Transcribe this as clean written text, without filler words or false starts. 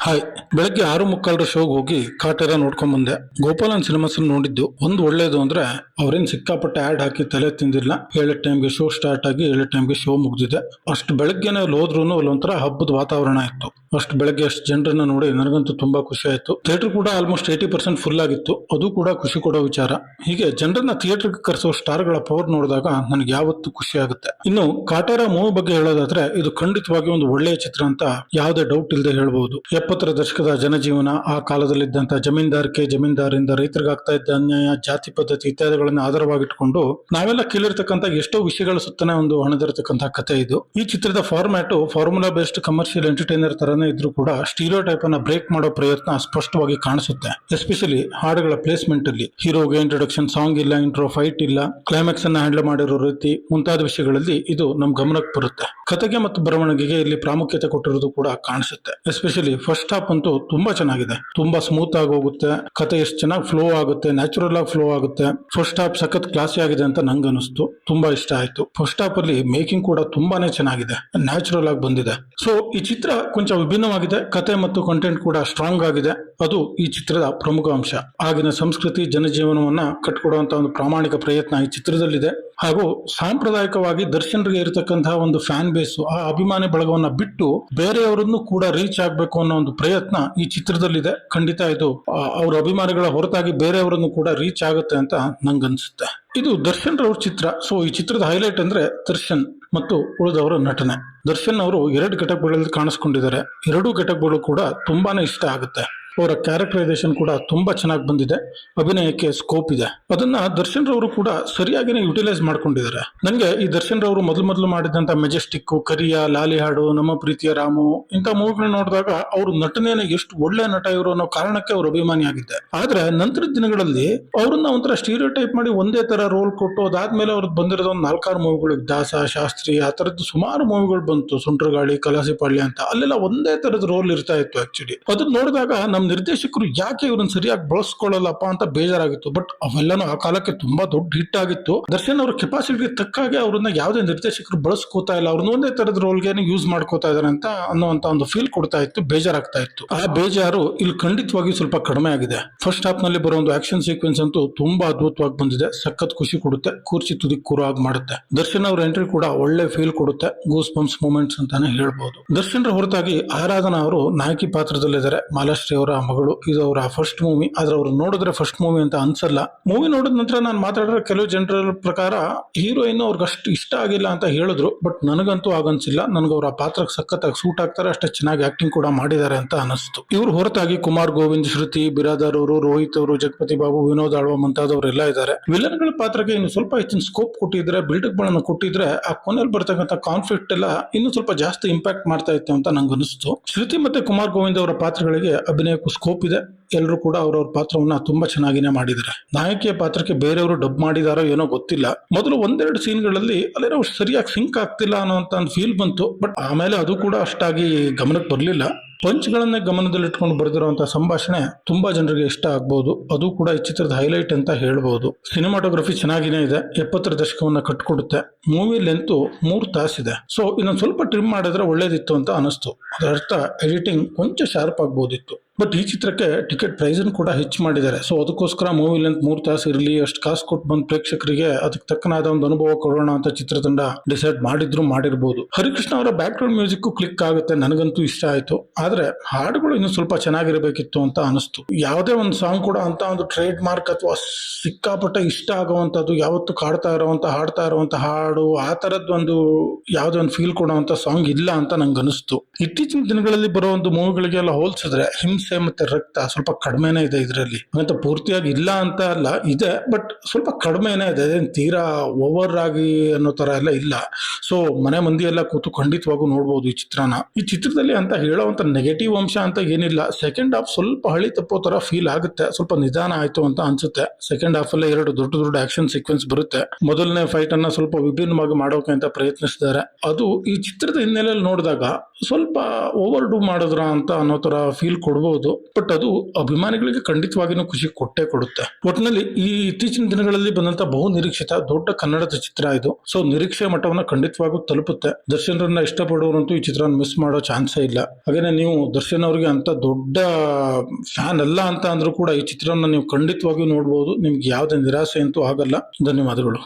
Hi, ಬೆಳಗ್ಗೆ 6:45 ಶೋಗೆ ಹೋಗಿ ಕಾಟೇರ ನೋಡ್ಕೊಂಡ್ ಬಂದೆ. ಗೋಪಾಲನ್ ಸಿನಿಮಾಸ್ ನೋಡಿದ್ದು ಒಂದು ಒಳ್ಳೇದು ಅಂದ್ರೆ ಅವ್ರೇನ್ ಸಿಕ್ಕಾಪಟ್ಟೆ ಆಡ್ ಹಾಕಿ ತಲೆ ತಿಂದಿಲ್ಲ. 7 ಟೈಮ್ಗೆ ಶೋ ಸ್ಟಾರ್ಟ್ ಆಗಿ 7 ಟೈಮ್ಗೆ ಶೋ ಮುಗ್ದಿದೆ. ಅಷ್ಟು ಬೆಳಗ್ಗೆನೆ ಅಲ್ಲಿ ಹೋದ್ರು ಅಲ್ಲೊಂಥರ ಹಬ್ಬದ ವಾತಾವರಣ ಇತ್ತು. ಅಷ್ಟು ಬೆಳಗ್ಗೆ ಅಷ್ಟು ಜನರನ್ನ ನೋಡಿ ನನಗಂತೂ ತುಂಬಾ ಖುಷಿ ಆಯ್ತು. ಥಿಯೇಟರ್ ಕೂಡ ಆಲ್ಮೋಸ್ಟ್ 80% ಫುಲ್ ಆಗಿತ್ತು. ಅದು ಕೂಡ ಖುಷಿ ಕೊಡೋ ವಿಚಾರ. ಹೀಗೆ ಜನರನ್ನ ಥಿಯೇಟರ್ಗೆ ಕರೆಸೋ ಸ್ಟಾರ್ಗಳ ಪವರ್ ನೋಡಿದಾಗ ನನಗೆ ಯಾವತ್ತೂ ಖುಷಿ ಆಗುತ್ತೆ. ಇನ್ನು ಕಾಟೇರ ಮೂವಿ ಬಗ್ಗೆ ಹೇಳೋದಾದ್ರೆ ಇದು ಖಂಡಿತವಾಗಿ ಒಂದು ಒಳ್ಳೆಯ ಚಿತ್ರ ಅಂತ ಯಾವುದೇ ಡೌಟ್ ಇಲ್ಲದೆ ಹೇಳ್ಬಹುದು. 70ರ ದಶಕದ ಜನಜೀವನ, ಆ ಕಾಲದಲ್ಲಿದ್ದಂತ ಜಮೀನ್ದಾರಿಂದ ರೈತರಿಗಾಗ್ತಾ ಇದ್ದ ಅನ್ಯಾಯ, ಜಾತಿ ಪದ್ಧತಿ ಇತ್ಯಾದಿಗಳನ್ನ ಆಧಾರವಾಗಿಟ್ಕೊಂಡು ನಾವೆಲ್ಲ ಕೇಳಿರ್ತಕ್ಕಂಥ ಎಷ್ಟೋ ವಿಷಯಗಳ ಸುತ್ತನೇ ಒಂದು ಹಣದಿರತಕ್ಕಂಥ ಕಥೆ ಇದು. ಈ ಚಿತ್ರದ format formula based commercial entertainer ತರನೇ ಇದ್ರೂ ಕೂಡ ಸ್ಟೀರಿಯೋ ಟೈಪ್ ಅನ್ನ ಬ್ರೇಕ್ ಮಾಡೋ ಪ್ರಯತ್ನ ಸ್ಪಷ್ಟವಾಗಿ ಕಾಣಿಸುತ್ತೆ. ಎಸ್ಪೆಷಲಿ ಹಾಡುಗಳ ಪ್ಲೇಸ್ಮೆಂಟ್ ಅಲ್ಲಿ ಹೀರೋಗೆ ಇಂಟ್ರೊಡಕ್ಷನ್ ಸಾಂಗ್ ಇಲ್ಲ, ಇಂಟ್ರೋ ಫೈಟ್ ಇಲ್ಲ, ಕ್ಲೈಮ್ಯಾಕ್ಸ್ ಅನ್ನ ಹ್ಯಾಂಡಲ್ ಮಾಡಿರೋ ರೀತಿ ಮುಂತಾದ ವಿಷಯಗಳಲ್ಲಿ ಇದು ನಮ್ ಗಮನಕ್ಕೆ ಬರುತ್ತೆ. ಕತೆಗೆ ಮತ್ತು ಬರವಣಿಗೆಗೆ ಇಲ್ಲಿ ಪ್ರಾಮುಖ್ಯತೆ ಕೊಟ್ಟಿರೋದು ಕೂಡ ಕಾಣಿಸುತ್ತೆ. ಎಸ್ಪೆಷಲಿ ಫಸ್ಟ್ ಹಾಫ್ ಅಂತೂ ತುಂಬಾ ಚೆನ್ನಾಗಿದೆ. ತುಂಬಾ ಸ್ಮೂತ್ ಆಗಿ ಹೋಗುತ್ತೆ. ಕತೆ ಎಷ್ಟು ಚೆನ್ನಾಗಿ ಫ್ಲೋ ಆಗುತ್ತೆ, ನ್ಯಾಚುರಲ್ ಆಗಿ ಫ್ಲೋ ಆಗುತ್ತೆ. ಫಸ್ಟ್ ಹಾಫ್ ಸಖತ್ ಕ್ಲಾಸಿ ಆಗಿದೆ ಅಂತ ನಂಗೆ ಅನಿಸ್ತು. ತುಂಬಾ ಇಷ್ಟ ಆಯ್ತು. ಫಸ್ಟ್ ಹಾಫ್ ಅಲ್ಲಿ ಮೇಕಿಂಗ್ ಕೂಡ ತುಂಬಾನೇ ಚೆನ್ನಾಗಿದೆ, ನ್ಯಾಚುರಲ್ ಆಗಿ ಬಂದಿದೆ. ಸೊ ಈ ಚಿತ್ರ ಕೊಂಚ ವಿಭಿನ್ನವಾಗಿದೆ. ಕತೆ ಮತ್ತು ಕಂಟೆಂಟ್ ಕೂಡ ಸ್ಟ್ರಾಂಗ್ ಆಗಿದೆ. ಅದು ಈ ಚಿತ್ರದ ಪ್ರಮುಖ ಅಂಶ. ಆಗಿನ ಸಂಸ್ಕೃತಿ, ಜನಜೀವನವನ್ನ ಕಟ್ಕೊಡುವಂತಹ ಒಂದು ಪ್ರಾಮಾಣಿಕ ಪ್ರಯತ್ನ ಈ ಚಿತ್ರದಲ್ಲಿದೆ. ಹಾಗೂ ಸಾಂಪ್ರದಾಯಿಕವಾಗಿ ದರ್ಶನ್ರಿಗೆ ಇರತಕ್ಕಂತಹ ಒಂದು ಫ್ಯಾನ್ ಬೇಸ್, ಆ ಅಭಿಮಾನಿ ಬಳಗವನ್ನ ಬಿಟ್ಟು ಬೇರೆಯವರನ್ನು ಕೂಡ ರೀಚ್ ಆಗ್ಬೇಕು ಅನ್ನೋ ಒಂದು ಪ್ರಯತ್ನ ಈ ಚಿತ್ರದಲ್ಲಿದೆ. ಖಂಡಿತ ಇದು ಅವ್ರ ಅಭಿಮಾನಿಗಳ ಹೊರತಾಗಿ ಬೇರೆಯವರನ್ನು ಕೂಡ ರೀಚ್ ಆಗುತ್ತೆ ಅಂತ ನಂಗನ್ಸುತ್ತೆ. ಇದು ದರ್ಶನ್ ರವ್ರ ಚಿತ್ರ. ಸೊ ಈ ಚಿತ್ರದ ಹೈಲೈಟ್ ಅಂದ್ರೆ ದರ್ಶನ್ ಮತ್ತು ಉಳಿದವರ ನಟನೆ. ದರ್ಶನ್ ಅವರು 2 ಘಟಕಗಳಲ್ಲಿ ಕಾಣಿಸ್ಕೊಂಡಿದ್ದಾರೆ. 2 ಘಟಕಗಳು ಕೂಡ ತುಂಬಾನೇ ಇಷ್ಟ ಆಗುತ್ತೆ. ಅವರ ಕ್ಯಾರೆಕ್ಟರೈಸೇಷನ್ ಕೂಡ ತುಂಬಾ ಚೆನ್ನಾಗಿ ಬಂದಿದೆ. ಅಭಿನಯಕ್ಕೆ ಸ್ಕೋಪ್ ಇದೆ. ಅದನ್ನ ದರ್ಶನ್ ರವರು ಕೂಡ ಸರಿಯಾಗಿನೇ ಯುಟಿಲೈಸ್ ಮಾಡ್ಕೊಂಡಿದ್ದಾರೆ. ನನಗೆ ಈ ದರ್ಶನ್ ರವರು ಮೊದಲು ಮಾಡಿದಂತ ಮೆಜೆಸ್ಟಿಕ್, ಕರಿಯ, ಲಾಲಿ ಹಾಡು, ನಮ್ಮ ಪ್ರೀತಿಯ ರಾಮು ಇಂಥ ಮೂವಿಗಳು ನೋಡಿದಾಗ ಅವರು ನಟನೆಯನ್ನು ಎಷ್ಟು ಒಳ್ಳೆ ನಟ ಇವರು ಅನ್ನೋ ಕಾರಣಕ್ಕೆ ಅವ್ರ ಅಭಿಮಾನಿ ಆಗಿದ್ದೆ. ಆದ್ರೆ ನಂತರದ ದಿನಗಳಲ್ಲಿ ಅವ್ರನ್ನ ಒಂಥರ ಸ್ಟೀರಿಯೋ ಟೈಪ್ ಮಾಡಿ ಒಂದೇ ತರ ರೋಲ್ ಕೊಟ್ಟು ಅದಾದ್ಮೇಲೆ ಅವ್ರದ್ದು ಬಂದಿರೋದು ಒಂದು 4-6 ಮೂವಿಗಳು, ದಾಸ, ಶಾಸ್ತ್ರಿ, ಆ ತರದ್ದು ಸುಮಾರು ಮೂವಿಗಳು ಬಂತು. ಸುಂಟ್ರಗಾಳಿ, ಕಲಾಸಿಪಾಳ್ಯ ಅಂತ ಅಲ್ಲೆಲ್ಲ ಒಂದೇ ತರದ ರೋಲ್ ಇರ್ತಾ ಇತ್ತು. ಆಕ್ಚುಲಿ ಅದನ್ನ ನೋಡಿದಾಗ ನಮ್ಮ ನಿರ್ದೇಶಕರು ಯಾಕೆ ಇವ್ರನ್ನ ಸರಿಯಾಗಿ ಬಳಸ್ಕೊಳ್ಳಲ್ಲಪ್ಪ ಅಂತ ಬೇಜಾರಾಗಿತ್ತು. ಬಟ್ ಅವೆಲ್ಲನೂ ಆ ಕಾಲಕ್ಕೆ ತುಂಬಾ ದೊಡ್ಡ ಹಿಟ್ ಆಗಿತ್ತು. ದರ್ಶನ್ ಅವ್ರ ಕೆಪಾಸಿಟಿಗೆ ತಕ್ಕಾಗೆ ಅವ್ರನ್ನ ಯಾವುದೇ ನಿರ್ದೇಶಕರು ಬಳಸ್ಕೋತಾ ಇಲ್ಲ, ಅವ್ರನ್ನ ಒಂದೇ ತರದ ರೋಲ್ಗೆ ಯೂಸ್ ಮಾಡ್ಕೋತಾ ಇದಾರೆ ಅಂತ ಅನ್ನುವಂತ ಒಂದು ಫೀಲ್ ಕೊಡ್ತಾ ಇತ್ತು, ಬೇಜಾರಾಗ್ತಾ ಇತ್ತು. ಆ ಬೇಜಾರು ಇಲ್ಲಿ ಖಂಡಿತವಾಗಿ ಸ್ವಲ್ಪ ಕಡಿಮೆ ಆಗಿದೆ. ಫಸ್ಟ್ ಹಾಫ್ ನಲ್ಲಿ ಬರೋ ಒಂದು ಆಕ್ಷನ್ ಸೀಕ್ವೆನ್ಸ್ ಅಂತೂ ತುಂಬಾ ಅದ್ಭುತವಾಗಿ ಬಂದಿದೆ. ಸಖತ್ ಖುಷಿ ಕೊಡುತ್ತೆ, ಕೂರ್ಚಿ ತುದಿ ಕೂರಾಗಿ ಮಾಡುತ್ತೆ. ದರ್ಶನ್ ಅವ್ರ ಎಂಟ್ರಿ ಕೂಡ ಒಳ್ಳೆ ಫೀಲ್ ಕೊಡುತ್ತೆ. ಗೂಸ್ ಬಂಪ್ಸ್ ಮೂಮೆಂಟ್ಸ್ ಅಂತಾನೆ ಹೇಳ್ಬಹುದು. ದರ್ಶನ್ ಹೊರತಾಗಿ ಆರಾಧನಾ ಅವರು ನಾಯಕಿ ಪಾತ್ರದಲ್ಲಿದ್ದಾರೆ. ಮಾಲಾಶ್ರೀ ಅವರ ಮಗಳು. ಇದು ಅವರ ಫಸ್ಟ್ ಮೂವಿ. ಆದ್ರೆ ಅವ್ರು ನೋಡಿದ್ರೆ ಫಸ್ಟ್ ಮೂವಿ ಅಂತ ಅನ್ಸಲ್ಲ. ಮೂವಿ ನೋಡಿದ ನಂತರ ನಾನು ಮಾತಾಡಿದ್ರೆ ಕೆಲವು ಜನರ ಪ್ರಕಾರ ಹೀರೋಯಿನ್ ಅವ್ರಿಗೆ ಅಷ್ಟು ಇಷ್ಟ ಆಗಿಲ್ಲ ಅಂತ ಹೇಳಿದ್ರು. ಬಟ್ ನನಗಂತೂ ಆಗನ್ಸಿಲ್ಲ. ನನಗೆ ಅವರ ಪಾತ್ರಕ್ಕೆ ಸಖತ್ತಾಗಿ ಸೂಟ್ ಆಗ್ತಾರೆ. ಅಷ್ಟೇ ಚೆನ್ನಾಗಿ ಆಕ್ಟಿಂಗ್ ಕೂಡ ಮಾಡಿದ್ದಾರೆ ಅಂತ ಅನಿಸ್ತು. ಇವ್ರು ಹೊರತಾಗಿ ಕುಮಾರ್ ಗೋವಿಂದ್, ಶ್ರುತಿ, ಬಿರಾದಾರ್ ಅವರು, ರೋಹಿತ್ ಅವರು, ಜಗಪತಿ ಬಾಬು, ವಿನೋದ್ ಆಳ್ವ ಮುಂತಾದವರೆಲ್ಲ ಇದ್ದಾರೆ. ವಿಲನ್ ಗಳ ಪಾತ್ರಕ್ಕೆ ಇನ್ನು ಸ್ವಲ್ಪ ಹೆಚ್ಚಿನ ಸ್ಕೋಪ್ ಕೊಟ್ಟಿದ್ರೆ, ಬಿಲ್ಡಪ್ ಗಳನ್ನ ಕೊಟ್ಟಿದ್ರೆ ಆ ಕೊನೆಯಲ್ಲಿ ಬರ್ತಕ್ಕಂಥ ಕಾನ್ಫ್ಲಿಕ್ಟ್ ಎಲ್ಲ ಇನ್ನು ಸ್ವಲ್ಪ ಜಾಸ್ತಿ ಇಂಪ್ಯಾಕ್ಟ್ ಮಾಡ್ತಾ ಇತ್ತು ಅಂತ ನಂಗೆ ಅನಿಸ್ತು. ಶ್ರುತಿ ಮತ್ತೆ ಕುಮಾರ್ ಗೋವಿಂದ್ ಅವರ ಪಾತ್ರಗಳಿಗೆ ಅಭಿನಯಕ್ಕೂ ಸ್ಕೋಪ್ ಇದೆ. ಎಲ್ಲರೂ ಕೂಡ ಅವ್ರವ್ರ ಪಾತ್ರವನ್ನ ತುಂಬಾ ಚೆನ್ನಾಗಿನೇ ಮಾಡಿದ್ದಾರೆ. ನಾಯಕಿಯ ಪಾತ್ರಕ್ಕೆ ಬೇರೆಯವರು ಡಬ್ ಮಾಡಿದಾರೋ ಏನೋ ಗೊತ್ತಿಲ್ಲ. ಮೊದಲು 1-2 ಸೀನ್ಗಳಲ್ಲಿ ಅಲ್ಲೇನೋ ಸರಿಯಾಗಿ ಸಿಂಕ್ ಆಗ್ತಿಲ್ಲ ಅನ್ನೋ ಫೀಲ್ ಬಂತು. ಬಟ್ ಆಮೇಲೆ ಅದು ಕೂಡ ಅಷ್ಟಾಗಿ ಗಮನಕ್ಕೆ ಬರಲಿಲ್ಲ. ಪಂಚ್ಗಳನ್ನೇ ಗಮನದಲ್ಲಿಟ್ಕೊಂಡು ಬರೆದಿರುವಂತಹ ಸಂಭಾಷಣೆ ತುಂಬಾ ಜನರಿಗೆ ಇಷ್ಟ ಆಗ್ಬಹುದು. ಅದು ಕೂಡ ಈ ಚಿತ್ರದ ಹೈಲೈಟ್ ಅಂತ ಹೇಳ್ಬಹುದು. ಸಿನಿಮಾಟೋಗ್ರಫಿ ಚೆನ್ನಾಗಿನೇ ಇದೆ. 70ರ ದಶಕವನ್ನ ಕಟ್ಕೊಡುತ್ತೆ. ಮೂವಿ ಲೆಂತ್ 3 ತಾಸಿದೆ. ಸೊ ಇನ್ನೊಂದು ಸ್ವಲ್ಪ ಟ್ರಿಮ್ ಮಾಡಿದ್ರೆ ಒಳ್ಳೇದಿತ್ತು ಅಂತ ಅನಿಸ್ತು. ಅದರ ಅರ್ಥ ಎಡಿಟಿಂಗ್ ಕೊಂಚ ಶಾರ್ಪ್ ಆಗ್ಬೋದಿತ್ತು. ಬಟ್ ಈ ಚಿತ್ರಕ್ಕೆ ಟಿಕೆಟ್ ಪ್ರೈಸ್ ಕೂಡ ಹೆಚ್ಚು ಮಾಡಿದ್ದಾರೆ. ಸೊ ಅದಕ್ಕೋಸ್ಕರ ಮೂವಿ ಲೆಂತ್ 3 ತಾಸು ಇರಲಿ, ಅಷ್ಟು ಕಾಸು ಕೊಟ್ಟು ಬಂದ ಪ್ರೇಕ್ಷಕರಿಗೆ ಅದಕ್ಕೆ ತಕ್ಕನಾದ ಒಂದು ಅನುಭವ ಕೊಡೋಣ ಅಂತ ಚಿತ್ರತಂಡ ಡಿಸೈಡ್ ಮಾಡಿರ್ಬೋದು. ಹರಿಕೃಷ್ಣ ಅವರ ಬ್ಯಾಕ್ ಗ್ರೌಂಡ್ ಮ್ಯೂಸಿಕ್ ಕ್ಲಿಕ್ ಆಗುತ್ತೆ. ನನಗಂತೂ ಇಷ್ಟ ಆಯ್ತು. ಆದ್ರೆ ಹಾಡುಗಳು ಇನ್ನು ಸ್ವಲ್ಪ ಚೆನ್ನಾಗಿರಬೇಕಿತ್ತು ಅಂತ ಅನಿಸ್ತು. ಯಾವುದೇ ಒಂದು ಸಾಂಗ್ ಕೂಡ ಅಂತ ಒಂದು ಟ್ರೇಡ್ ಮಾರ್ಕ್ ಅಥವಾ ಸಿಕ್ಕಾಪಟ್ಟೆ ಇಷ್ಟ ಆಗುವಂತದ್ದು, ಯಾವತ್ತು ಹಾಡ್ತಾ ಇರುವಂತ ಹಾಡು, ಆ ತರದ್ ಯಾವುದೇ ಒಂದು ಫೀಲ್ ಕೊಡುವಂತ ಸಾಂಗ್ ಇಲ್ಲ ಅಂತ ನಂಗೆ ಅನಿಸ್ತು. ಇತ್ತೀಚಿನ ದಿನಗಳಲ್ಲಿ ಬರೋ ಒಂದು ಮೂವಿಗಳಿಗೆಲ್ಲ ಹೋಲಿಸಿದ್ರೆ ಹಿಂಸೆ ಮತ್ತೆ ರಕ್ತ ಸ್ವಲ್ಪ ಕಡಿಮೆನೇ ಇದೆ ಇದರಲ್ಲಿ. ಅಂತ ಪೂರ್ತಿಯಾಗಿ ಇಲ್ಲ ಅಂತ ಅಲ್ಲ, ಇದೆ. ಬಟ್ ಸ್ವಲ್ಪ ಕಡಿಮೆನೇ ಇದೆ. ತೀರಾ ಓವರ್ ಆಗಿ ಅನ್ನೋ ತರ ಎಲ್ಲ ಇಲ್ಲ. ಸೊ ಮನೆ ಮಂದಿ ಎಲ್ಲ ಕೂತು ಖಂಡಿತವಾಗೂ ನೋಡ್ಬೋದು ಈ ಚಿತ್ರನ. ಈ ಚಿತ್ರದಲ್ಲಿ ಅಂತ ಹೇಳೋವಂತ ನೆಗೆಟಿವ್ ಅಂಶ ಅಂತ ಏನಿಲ್ಲ. ಸೆಕೆಂಡ್ ಹಾಫ್ ಸ್ವಲ್ಪ ಹಳಿ ತಪ್ಪೋ ತರ ಫೀಲ್ ಆಗುತ್ತೆ. ಸ್ವಲ್ಪ ನಿಧಾನ ಆಯ್ತು ಅಂತ ಅನ್ಸುತ್ತೆ. ಸೆಕೆಂಡ್ ಹಾಫ್ ಅಲ್ಲೇ 2 ದೊಡ್ಡ ಆಕ್ಷನ್ ಸೀಕ್ವೆನ್ಸ್ ಬರುತ್ತೆ. ಮೊದಲನೇ ಫೈಟ್ ಅನ್ನ ಸ್ವಲ್ಪ ವಿಭಿನ್ನವಾಗಿ ಮಾಡೋಕೆ ಅಂತ ಪ್ರಯತ್ನಿಸಿದ್ದಾರೆ. ಅದು ಈ ಚಿತ್ರದ ಹಿನ್ನೆಲೆಯಲ್ಲಿ ನೋಡಿದಾಗ ಸ್ವಲ್ಪ ಓವರ್ ಡೂ ಮಾಡಿದ್ರ ಅಂತ ಅನ್ನೋ ತರ ಫೀಲ್ ಕೊಡ್ಬೋದು. ಬಟ್ ಅದು ಅಭಿಮಾನಿಗಳಿಗೆ ಖಂಡಿತವಾಗಿನೂ ಖುಷಿ ಕೊಟ್ಟೇ ಕೊಡುತ್ತೆ. ಒಟ್ಟಿನಲ್ಲಿ ಈ ಇತ್ತೀಚಿನ ದಿನಗಳಲ್ಲಿ ಬಂದಂತ ಬಹು ನಿರೀಕ್ಷಿತ ದೊಡ್ಡ ಕನ್ನಡದ ಚಿತ್ರ ಇದು. ಸೊ ನಿರೀಕ್ಷೆ ಮಟ್ಟವನ್ನ ಖಂಡಿತವಾಗೂ ತಲುಪುತ್ತೆ. ದರ್ಶನ್ರನ್ನ ಇಷ್ಟಪಡುವವರಂತೂ ಈ ಚಿತ್ರ ಮಿಸ್ ಮಾಡೋ ಚಾನ್ಸೇ ಇಲ್ಲ. ಹಾಗೇನೆ ನೀವು ದರ್ಶನ್ ಅವರಿಗೆ ಅಂತ ದೊಡ್ಡ ಫ್ಯಾನ್ ಅಲ್ಲ ಅಂತ ಅಂದ್ರೂ ಕೂಡ ಈ ಚಿತ್ರವನ್ನ ನೀವು ಖಂಡಿತವಾಗಿಯೂ ನೋಡಬಹುದು. ನಿಮ್ಗೆ ಯಾವುದೇ ನಿರಾಸೆ ಅಂತೂ ಆಗಲ್ಲ. ಧನ್ಯವಾದಗಳು.